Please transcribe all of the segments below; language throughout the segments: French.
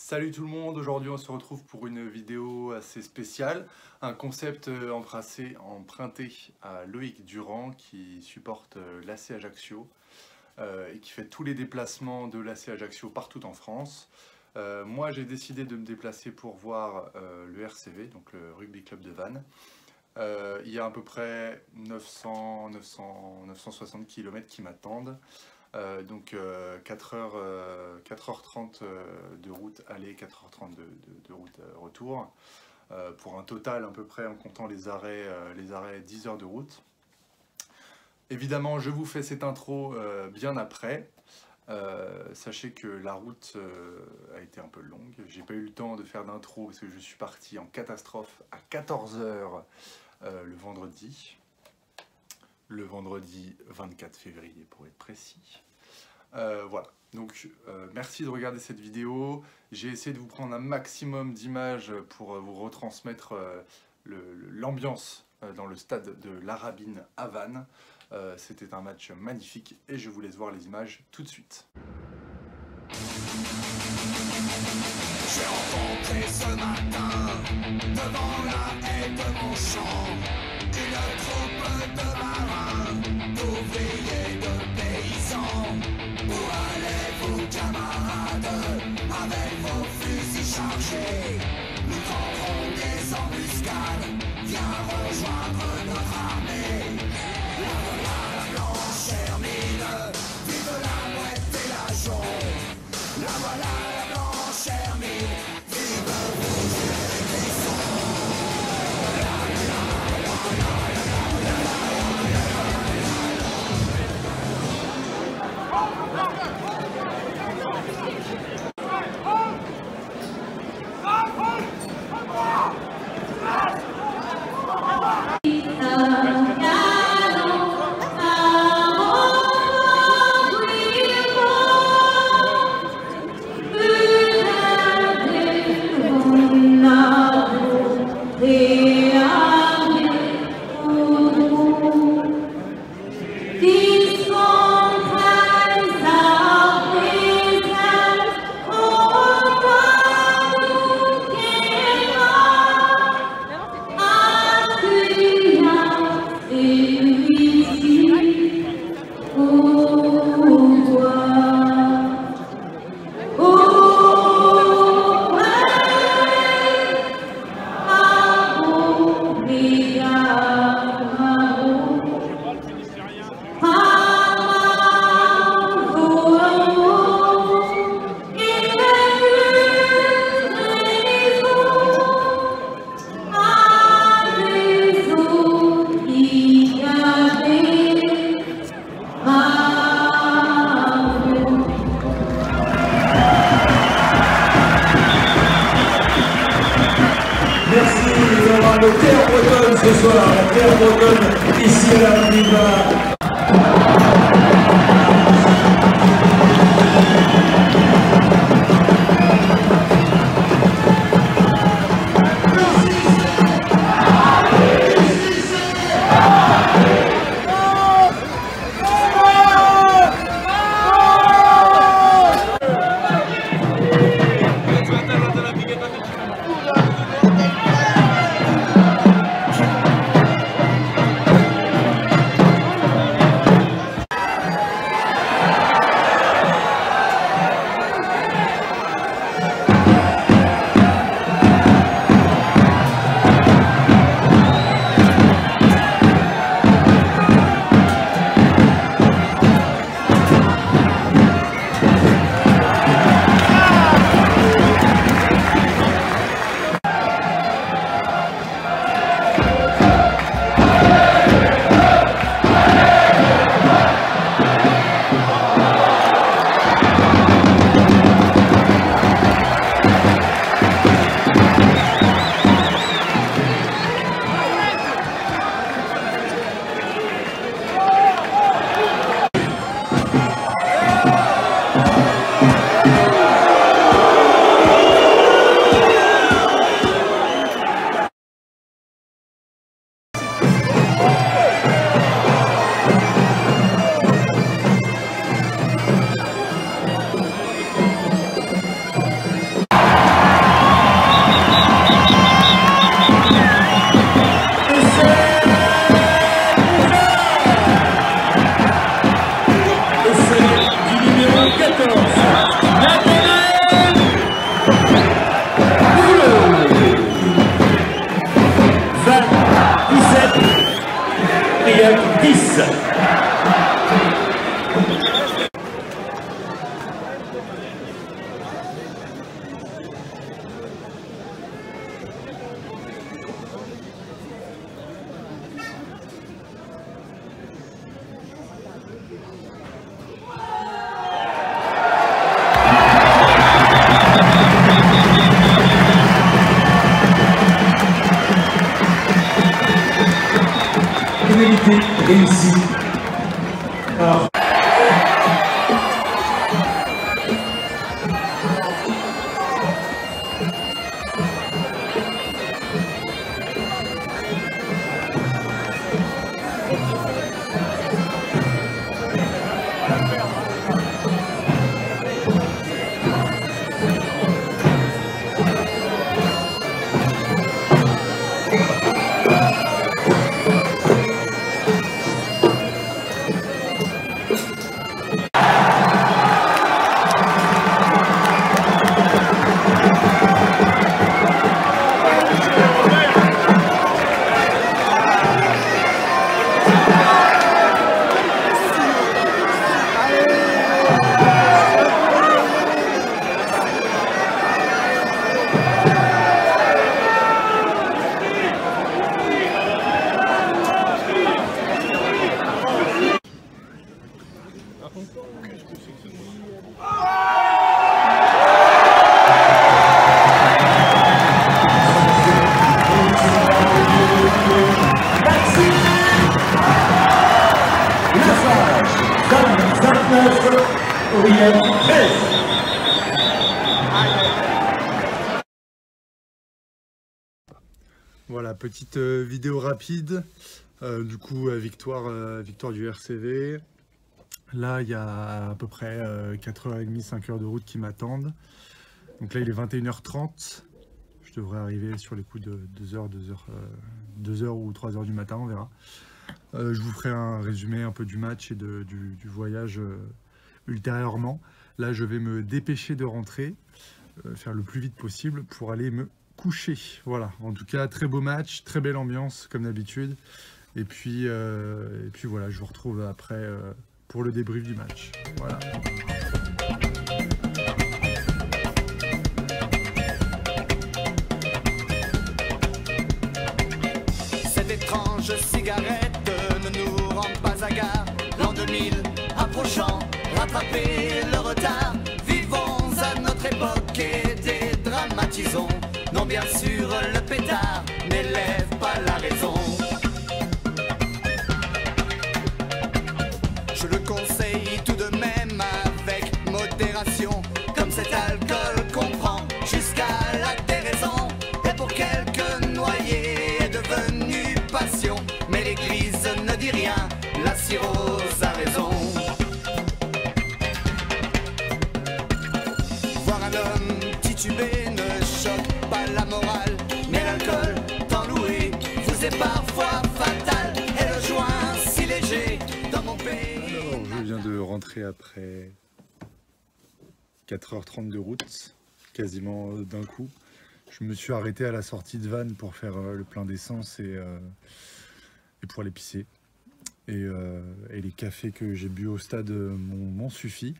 Salut tout le monde, aujourd'hui on se retrouve pour une vidéo assez spéciale, un concept emprunté à Loïc Durand qui supporte l'AC Ajaccio et qui fait tous les déplacements de l'AC Ajaccio partout en France. Moi j'ai décidé de me déplacer pour voir le RCV, donc le Rugby Club de Vannes. Il y a à peu près 960 km qui m'attendent. Donc 4h30 de route aller, 4h30 de route retour, pour un total à peu près en comptant les arrêts 10 heures de route. Évidemment je vous fais cette intro bien après. Sachez que la route a été un peu longue, j'ai pas eu le temps de faire d'intro parce que je suis parti en catastrophe à 14 h le vendredi 24 février pour être précis. Voilà, donc merci de regarder cette vidéo. J'ai essayé de vous prendre un maximum d'images pour vous retransmettre l'ambiance dans le stade de l'Arabine à Vannes. C'était un match magnifique et je vous laisse voir les images tout de suite. J'ai rencontré ce matin, devant la haie de mon champ, une troupe de marins, d'ouvriers, de paysans. Où allez-vous, camarades, avec vos fusils chargés? Nous prendrons des embuscades, viens rejoindre notre armée. La voilà la blanche hermine, vive la mouette et la jaune. La voilà la blanche hermine, vive le rouge et les glaçons. Le Terre Bretonne ce soir, la Terre Bretonne ici à la Riva. magnifique réussi. Alors, Voilà, petite vidéo rapide. Du coup, victoire du RCV. Là, il y a à peu près 4h30, 5h de route qui m'attendent. Donc là, il est 21h30. Je devrais arriver sur les coups de 2h ou 3h du matin, on verra. Je vous ferai un résumé un peu du match et du voyage ultérieurement. Là, je vais me dépêcher de rentrer, faire le plus vite possible pour aller me coucher. Voilà, en tout cas, très beau match, très belle ambiance, comme d'habitude. Et puis voilà, je vous retrouve après pour le débrief du match. Voilà. Cette étrange cigarette ne nous rend pas à gare. L'an 2000 approchant, rattraper le retard. Vivons à notre époque et dédramatisons. Non, bien sûr, le pétard n'élève pas la raison. Je le conseille tout de même avec modération, comme cet alcool qu'on prend jusqu'à la déraison. Et pour quelques noyés est devenu passion, mais l'église ne dit rien, la cirrhose a raison. Voir un homme titubé ne choque pas la morale, mais l'alcool, tant loué, vous est parfois fatal. Et le joint si léger dans mon pays. Alors, je viens de rentrer après 4h30 de route, quasiment d'un coup. Je me suis arrêté à la sortie de Vannes pour faire le plein d'essence et pour aller pisser. Et les cafés que j'ai bu au stade m'ont suffi.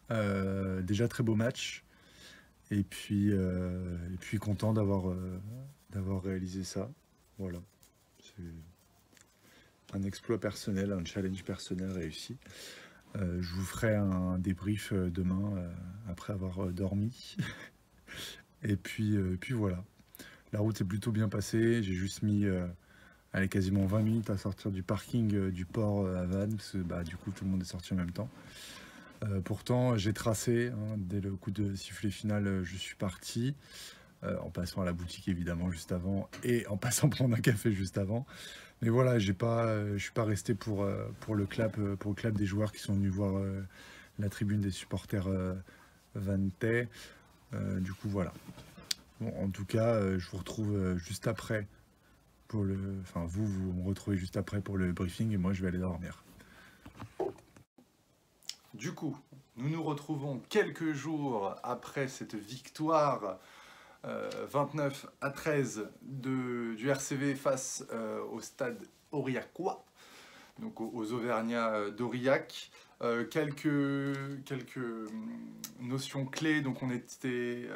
Déjà très beau match. Et puis content d'avoir réalisé ça. Voilà. C'est un exploit personnel, un challenge personnel réussi. Je vous ferai un débrief demain après avoir dormi. Et puis voilà. La route s'est plutôt bien passée. J'ai juste mis quasiment 20 minutes à sortir du parking du port à Vannes, parce que du coup tout le monde est sorti en même temps. Pourtant j'ai tracé, hein, dès le coup de sifflet final je suis parti, en passant à la boutique évidemment juste avant et en passant prendre un café juste avant. Mais voilà, je suis pas resté pour le clap des joueurs qui sont venus voir la tribune des supporters vannetais. Du coup voilà. Bon, en tout cas, je vous retrouve juste après pour vous me retrouvez juste après pour le briefing et moi je vais aller dormir. Du coup, nous nous retrouvons quelques jours après cette victoire 29-13 du RCV face au stade aurillacois, donc aux Auvergnats d'Aurillac. Quelques notions clés, donc on était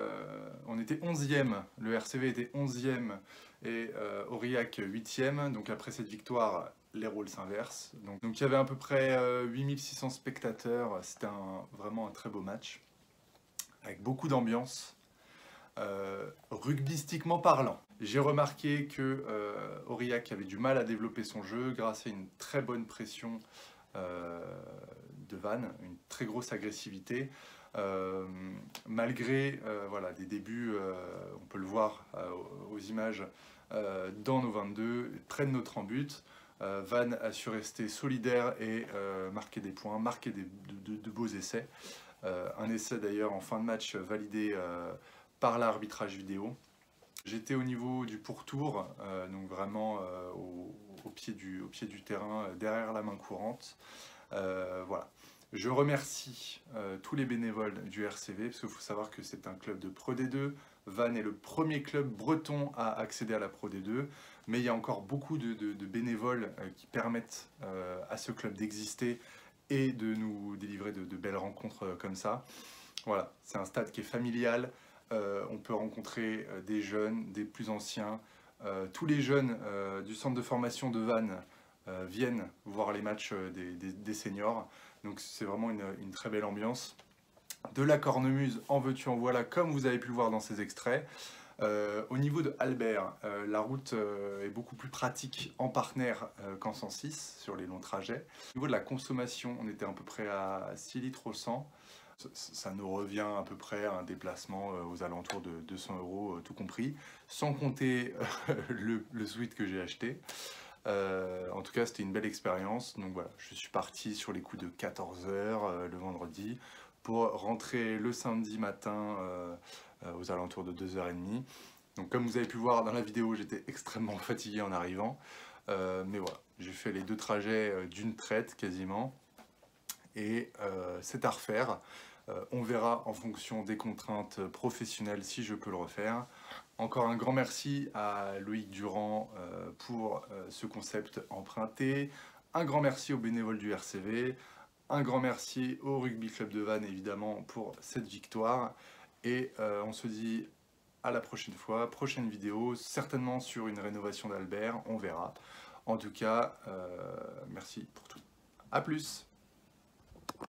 11e, le RCV était 11e et Aurillac 8e, donc après cette victoire, les rôles s'inversent. Donc il y avait à peu près 8600 spectateurs, c'était vraiment un très beau match, avec beaucoup d'ambiance. rugbystiquement parlant. J'ai remarqué que Aurillac avait du mal à développer son jeu grâce à une très bonne pression de Vannes, une très grosse agressivité. Malgré voilà, des débuts, on peut le voir aux images, dans nos 22, près de notre but. Vannes a su rester solidaire et marquer des points, marquer de beaux essais. Un essai d'ailleurs en fin de match validé par l'arbitrage vidéo. J'étais au niveau du pourtour, donc vraiment au pied du terrain, derrière la main courante. Voilà. Je remercie tous les bénévoles du RCV, parce qu'il faut savoir que c'est un club de Pro D2. Vannes est le premier club breton à accéder à la Pro D2, mais il y a encore beaucoup de bénévoles qui permettent à ce club d'exister et de nous délivrer de belles rencontres comme ça. Voilà, c'est un stade qui est familial. On peut rencontrer des jeunes, des plus anciens. Tous les jeunes du centre de formation de Vannes viennent voir les matchs des seniors. Donc c'est vraiment une très belle ambiance. De la cornemuse, en veux-tu, en voilà, comme vous avez pu le voir dans ces extraits. Au niveau de Albert, la route est beaucoup plus pratique en partenaire qu'en 106 sur les longs trajets. Au niveau de la consommation, on était à peu près à 6 litres au 100. Ça nous revient à peu près à un déplacement aux alentours de 200 € tout compris, sans compter le suite que j'ai acheté. En tout cas, c'était une belle expérience. Donc voilà, je suis parti sur les coups de 14 h le vendredi pour rentrer le samedi matin aux alentours de 2 h 30. Donc comme vous avez pu voir dans la vidéo, j'étais extrêmement fatigué en arrivant. Mais voilà, j'ai fait les 2 trajets d'une traite quasiment. Et c'est à refaire. On verra en fonction des contraintes professionnelles si je peux le refaire. Encore un grand merci à Loïc Durand pour ce concept emprunté. Un grand merci aux bénévoles du RCV. Un grand merci au Rugby Club de Vannes évidemment pour cette victoire. Et on se dit à la prochaine fois, prochaine vidéo, certainement sur une rénovation d'Albert, on verra. En tout cas, merci pour tout. A plus!